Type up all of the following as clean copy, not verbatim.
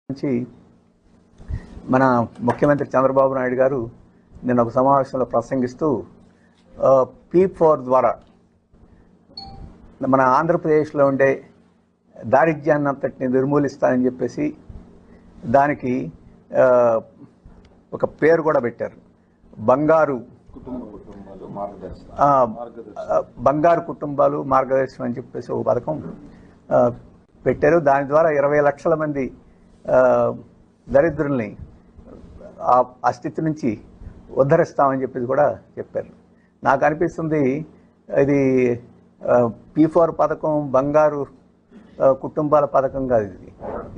నుంచి మన ముఖ్యమంత్రి చంద్రబాబు నాయుడు గారు నిన్న ఒక సమావేశంలో ప్రసంగిస్తూ P4 ద్వారా మన ఆంధ్రప్రదేశ్లో ఉండే దారిద్ర్యాన్ని అంతటిని నిర్మూలిస్తానని చెప్పేసి దానికి ఒక పేరు కూడా పెట్టారు. బంగారు కుటుంబాలు మార్గదర్శనం అని చెప్పేసి ఒక పథకం పెట్టారు. దాని ద్వారా 20 లక్షల మంది దరిద్రుల్ని ఆ స్థితి నుంచి ఉద్ధరిస్తామని చెప్పేసి కూడా చెప్పారు. నాకు అనిపిస్తుంది ఇది P4 పథకం బంగారు కుటుంబాల పథకం కాదు,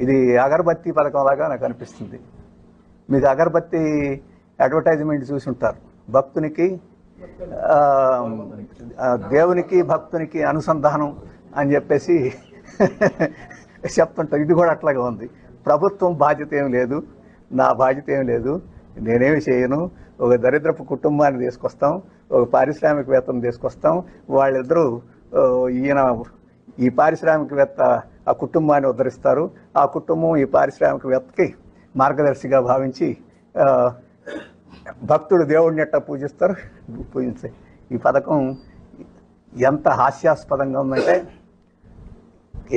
ఇది అగరబత్తి పథకం లాగా నాకు అనిపిస్తుంది. మీకు అగరబత్తి అడ్వర్టైజ్మెంట్ చూసి ఉంటారు. భక్తునికి దేవునికి భక్తునికి అనుసంధానం అని చెప్పేసి చెప్తుంటారు. ఇది కూడా అట్లాగే ఉంది. ప్రభుత్వం బాధ్యత ఏం లేదు, నా బాధ్యత ఏం లేదు, నేనేమి చేయను. ఒక దరిద్రపు కుటుంబాన్ని తీసుకొస్తాం, ఒక పారిశ్రామికవేత్తను తీసుకొస్తాం, వాళ్ళిద్దరూ ఈ పారిశ్రామికవేత్త ఆ కుటుంబాన్ని ఉద్ధరిస్తారు, ఆ కుటుంబం ఈ పారిశ్రామికవేత్తకి మార్గదర్శిగా భావించి భక్తుడు దేవుడిని ఎట్టా పూజించే ఈ పథకం ఎంత హాస్యాస్పదంగా ఉందంటే,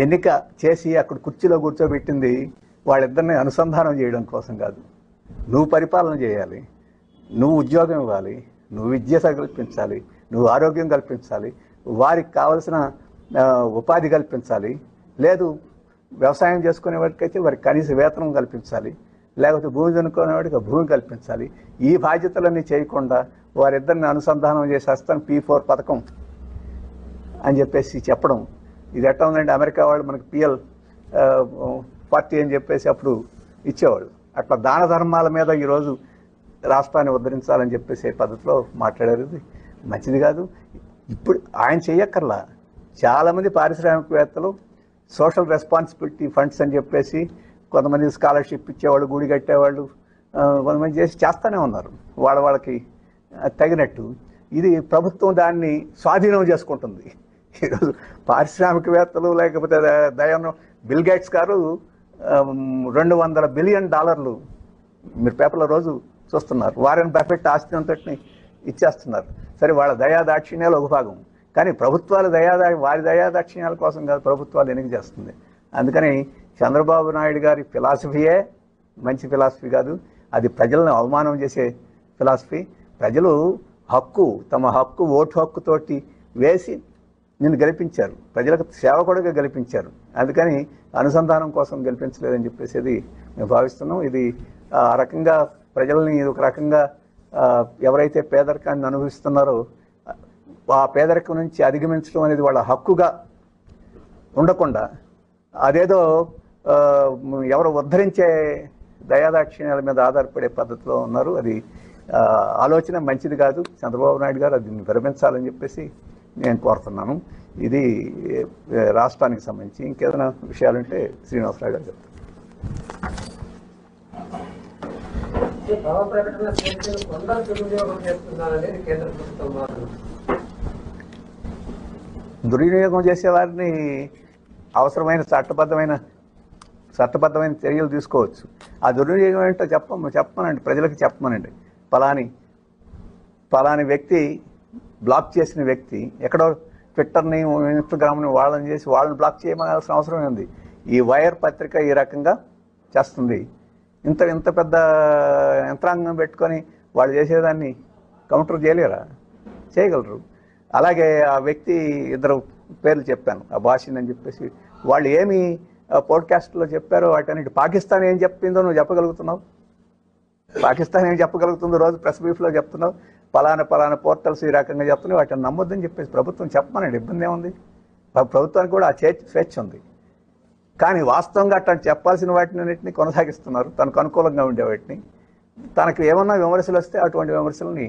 ఎన్నిక చేసి అక్కడ కుర్చీలో కూర్చోబెట్టింది వాళ్ళిద్దరిని అనుసంధానం చేయడం కోసం కాదు. నువ్వు పరిపాలన చేయాలి, నువ్వు ఉద్యోగం ఇవ్వాలి, నువ్వు విద్య కల్పించాలి, నువ్వు ఆరోగ్యం కల్పించాలి, వారికి కావలసిన ఉపాధి కల్పించాలి, లేదు వ్యవసాయం చేసుకునే వాడికైతే వారికి కనీస వేతనం కల్పించాలి, లేకపోతే భూమి దున్నుకునే వాడికి భూమి కల్పించాలి. ఈ బాధ్యతలన్నీ చేయకుండా వారిద్దరిని అనుసంధానం చేసేస్తాను P4 పథకం అని చెప్పేసి చెప్పడం, ఇది ఎట్లా ఉందంటే అమెరికా వాళ్ళు మనకి PL40 అని చెప్పేసి అప్పుడు ఇచ్చేవాళ్ళు. అట్లా దాన ధర్మాల మీద ఈరోజు రాష్ట్రాన్ని ఉద్ధరించాలని చెప్పేసి పద్ధతిలో మాట్లాడారు. ఇది మంచిది కాదు. ఇప్పుడు ఆయన చెయ్యక్కర్లా, చాలామంది పారిశ్రామికవేత్తలు సోషల్ రెస్పాన్సిబిలిటీ ఫండ్స్ అని చెప్పేసి కొంతమంది స్కాలర్షిప్ ఇచ్చేవాళ్ళు, గుడి కట్టేవాళ్ళు, కొంతమంది చేస్తూనే ఉన్నారు వాళ్ళకి తగినట్టు. ఇది ప్రభుత్వం దాన్ని స్వాధీనం చేసుకుంటుంది. ఈరోజు పారిశ్రామికవేత్తలు లేకపోతే బిల్ గేట్స్ గారు $200 బిలియన్ మీరు పేపర్లో రోజు చూస్తున్నారు. వారెన్ బఫెట్ ఆస్తి అంతటిని ఇచ్చేస్తున్నారు. సరే, వాళ్ళ దయాదాక్షిణ్యాలు ఒక భాగం, కానీ ప్రభుత్వాలు వారి దయాదాక్షిణ్యాల కోసం కాదు ప్రభుత్వాలు ఎన్నిక చేస్తుంది. అందుకని చంద్రబాబు నాయుడు గారి ఫిలాసఫీయే మంచి ఫిలాసఫీ కాదు, అది ప్రజలను అవమానం చేసే ఫిలాసఫీ. ప్రజలు తమ హక్కు ఓటు హక్కుతోటి వేసి నిన్ను గెలిపించారు, ప్రజలకు సేవకుడిగా గెలిపించారు. అందుకని అనుసంధానం కోసం గెలిపించలేదని చెప్పేసి మేము భావిస్తున్నాం. ఇది ఆ రకంగా ప్రజల్ని ఒక రకంగా ఎవరైతే పేదరికాన్ని అనుభవిస్తున్నారో ఆ పేదరికం నుంచి అధిగమించడం అనేది వాళ్ళ హక్కుగా ఉండకుండా అదేదో ఎవరు ఉద్ధరించే దయాదాక్షిణ్యాల మీద ఆధారపడే పద్ధతిలో ఉన్నారు. అది ఆలోచన మంచిది కాదు. చంద్రబాబు నాయుడు గారు అది విరమించాలని చెప్పేసి నేను కోరుతున్నాను. ఇది రాష్ట్రానికి సంబంధించి ఇంకేదైనా విషయాలుంటే శ్రీనివాసరావు గారు చెప్తారు. దుర్వినియోగం చేసే వారిని అవసరమైన చట్టబద్ధమైన చర్యలు తీసుకోవచ్చు. ఆ దుర్వినియోగం ఏంటో చెప్పమనండి, ప్రజలకు చెప్పమనండి. పలాని వ్యక్తి బ్లాక్ చేసిన వ్యక్తి ఎక్కడో ట్విట్టర్ని ఇన్స్టాగ్రామ్ని వాళ్ళని బ్లాక్ చేయవలసిన అవసరం ఉంది. ఈ వైర్ పత్రిక ఈ రకంగా చేస్తుంది. ఇంత పెద్ద యంత్రాంగం పెట్టుకొని వాళ్ళు చేసేదాన్ని కౌంటర్ చేయగలరు. అలాగే ఆ వ్యక్తి ఇద్దరు పేర్లు చెప్పాను, ఆ భాషని అని చెప్పేసి వాళ్ళు ఏమి పోడ్కాస్ట్లో చెప్పారో వాటన్నిటి పాకిస్తాన్ ఏం చెప్పిందో నువ్వు చెప్పగలుగుతున్నావు? పాకిస్తాన్ ఏం చెప్పగలుగుతుందో రోజు ప్రెస్ బ్రీఫ్లో చెప్తున్నావు. పలానా పోర్టల్స్ ఈ రకంగా చెప్తున్నాయి, వాటిని నమ్మొద్దని చెప్పేసి ప్రభుత్వం చెప్పమనండి. ఇబ్బంది ఏముంది? ప్రభుత్వానికి కూడా ఆ స్వేచ్ఛ ఉంది. కానీ వాస్తవంగా అట్లాంటి చెప్పాల్సిన వాటిని కొనసాగిస్తున్నారు, తనకు అనుకూలంగా ఉండే వాటిని. తనకు ఏమన్నా విమర్శలు వస్తే అటువంటి విమర్శలని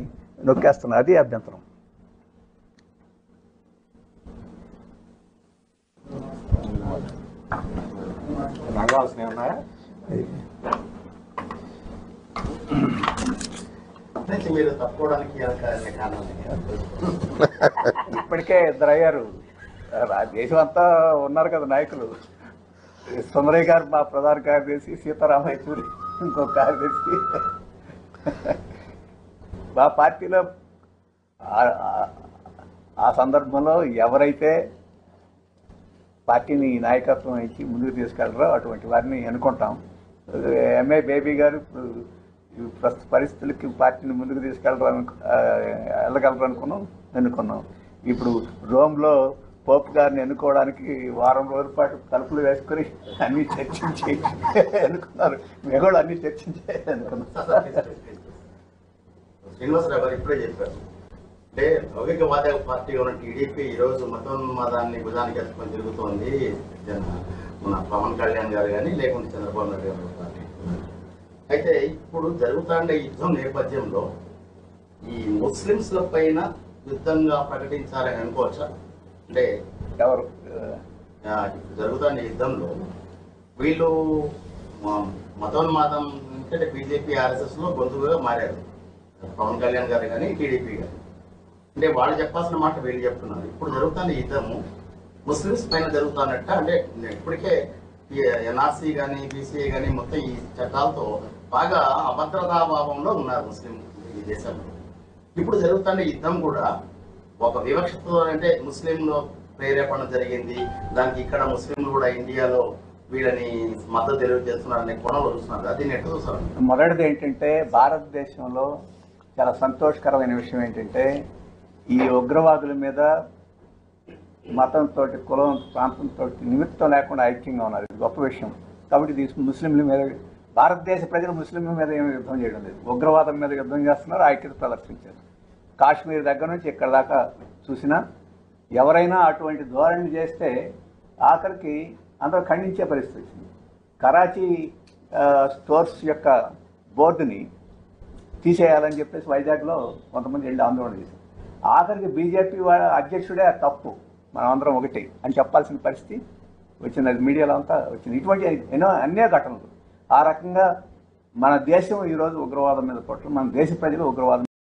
నొక్కేస్తున్నారు. అది అభ్యంతరం. ఇప్పటికే ఇద్దరు అయ్యారు. దేశం అంతా ఉన్నారు కదా నాయకులు. సుందరయ్య గారు మా ప్రధాన కార్యదర్శి, సీతారామ యేచూరి ఇంకో కార్యదర్శి. మా పార్టీలో ఆ సందర్భంలో ఎవరైతే పార్టీని నాయకత్వం ఇచ్చి ముందుకు తీసుకెళ్లరో అటువంటి వారిని అనుకుంటాం. ఎంఏ బేబీ గారు ప్రస్తుత పరిస్థితులకి పార్టీని ముందుకు వెళ్ళగలరు అనుకున్నాం. ఇప్పుడు రోమ్లో పోప్ గారిని ఎన్నుకోవడానికి వారం రోజుల పాటు తలుపులు వేసుకొని అన్ని చర్చించి ఎన్నుకున్నారు. మేము కూడా అన్ని చర్చించి అనుకున్నాం. శ్రీనివాసరావు గారు ఇప్పుడే చెప్పారు, అంటే లౌకికవాద పార్టీ ఉన్న టీడీపీ ఈరోజు మతోన్మాదాన్ని భుజానికి ఎత్తుకొని తిరుగుతోంది. మన పవన్ కళ్యాణ్ గారు కానీ లేకుంటే చంద్రబాబు నాయుడు గారు పార్టీ. అయితే ఇప్పుడు జరుగుతున్న యుద్ధం నేపథ్యంలో ఈ ముస్లింస్ల పైన యుద్ధంగా ప్రకటించాలని అనుకోవచ్చా? అంటే ఎవరు జరుగుతున్న యుద్ధంలో వీళ్ళు మతోన్మాదం అంటే బీజేపీ ఆర్ఎస్ఎస్ లో గొంతుగా మారారు, పవన్ కళ్యాణ్ గారు కానీ టీడీపీ గారు. అంటే వాళ్ళు చెప్పాల్సిన మాట వీళ్ళు చెప్తున్నారు. ఇప్పుడు జరుగుతున్న యుద్ధము ముస్లిమ్స్ పైన జరుగుతున్నట్ట. అంటే ఇప్పటికే ఎన్ఆర్సీ కానీ బీసీఏ కానీ మొత్తం ఈ చట్టాలతో బాగా అభద్రతాభావంలో ఉన్నారు ముస్లిం ఈ దేశంలో. ఇప్పుడు జరుగుతున్న యుద్ధం కూడా ఒక వివక్షతో, అంటే ముస్లింలో ప్రేరేపణ జరిగింది, దానికి ఇక్కడ ముస్లింలు కూడా ఇండియాలో వీళ్ళని మద్దతు తెలియజేస్తున్నారనే కోణంలో చూస్తున్నారు. అది నెట్ చూస్తారు. మొదటిది ఏంటంటే, భారతదేశంలో చాలా సంతోషకరమైన విషయం ఏంటంటే, ఈ ఉగ్రవాదుల మీద మతంతో, కులం, ప్రాంతంతో నిమిత్తం లేకుండా ఐక్యంగా ఉన్నారు. ఇది గొప్ప విషయం. కాబట్టి ఇది ముస్లింల మీద, భారతదేశ ప్రజలు ముస్లింల మీద ఏమి యుద్ధం చేయడం లేదు, ఉగ్రవాదం మీద యుద్ధం చేస్తున్నారు, ఐక్యత ప్రదర్శించారు. కాశ్మీర్ దగ్గర నుంచి ఇక్కడ దాకా చూసినా ఎవరైనా అటువంటి ధోరణి చేస్తే ఆఖరికి అందరూ ఖండించే పరిస్థితి వచ్చింది. కరాచీ స్టోర్స్ యొక్క బోర్డుని తీసేయాలని చెప్పేసి వైజాగ్లో కొంతమంది వెళ్ళి ఆందోళన చేశారు. ఆఖరికి బీజేపీ అధ్యక్షుడే తప్పు, మనం అందరం ఒకటి అని చెప్పాల్సిన పరిస్థితి వచ్చింది. అది మీడియాలో అంతా వచ్చింది. ఇటువంటి అన్నే ఘటనలు. ఆ రకంగా మన దేశం ఈరోజు ఉగ్రవాదం మీద పట్టు, మన దేశ ప్రజలు ఉగ్రవాదం